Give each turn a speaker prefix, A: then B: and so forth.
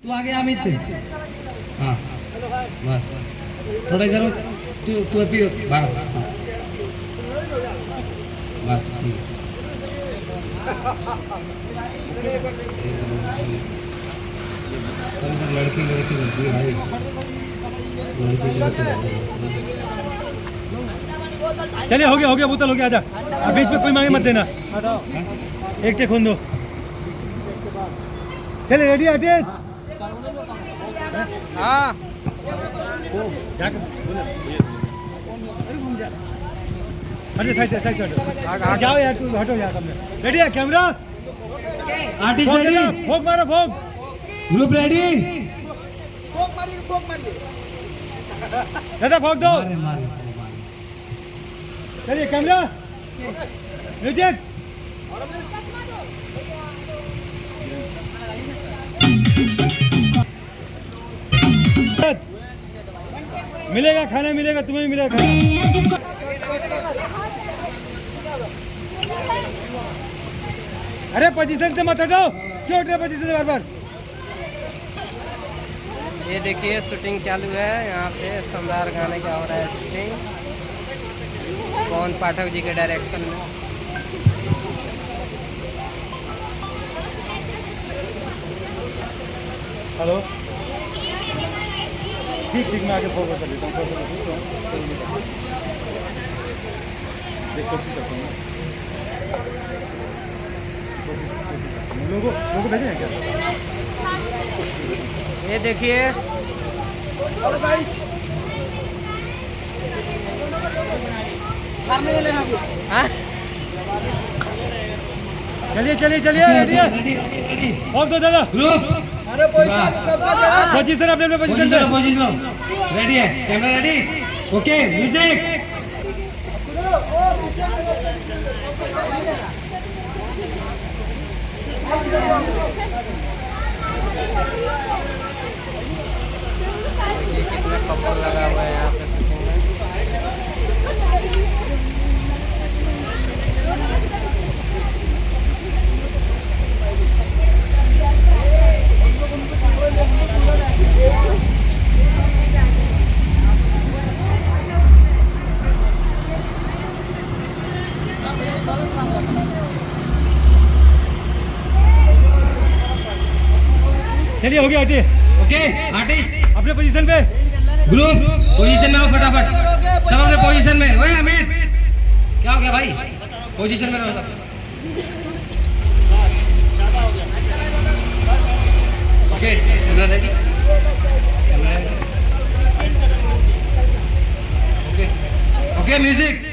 A: तू आगे अमित हाँ बस थोड़ा इधर तू अभी बाहर हाँ बस ठीक है लड़की लड़की बनती है भाई लड़की
B: चलिए हो गया बोतल हो गया आजा अब बीच में कोई मांगे मत देना एक टेक खून दो चलिए रेडी आर्टिस्ट
C: हाँ
B: अरे साइड जाओ यार तू हटो यार सामने रेडी है कैमरा
A: आर्टिस्ट रेडी
B: भोग मारो भोग
A: ग्रुप रेडी
B: दादा भोग दो
A: मारे
B: चलिए कैमरा म्यूजिक मिलेगा खाना मिलेगा तुम्हें भी मिलेगा खाना अरे पोजीशन से मत हटो क्यों हट रहे पोजीशन से बार बार
C: ये देखिए शूटिंग चालू है यहाँ पे शानदार गाने का हो रहा है शूटिंग पवन पाठक जी के डायरेक्शन में
B: हेलो ठीक मैं आगे फोकस कर देता हूँ कोशिश करता हूँ लोगों भेजे हैं क्या
C: ये देखिए हाँ?
B: चलिए रेडी है और दो दादा
A: ग्रुप
B: पोजीशन अपने पोजीशन पे
A: पोजीशन रेडी है कैमरा रेडी ओके म्यूजिक
C: ये कितना कपल लगा हुआ है यहाँ पे शूटिंग में
B: चलिए हो गया हटे
A: ओके आर्टिस्ट
B: अपने पोजीशन पे
A: ग्रुप पोजीशन में आओ फटाफट सब अपने पोजीशन में ओए अमित क्या हो गया भाई पोजीशन में रहो सब okay camera ready okay okay music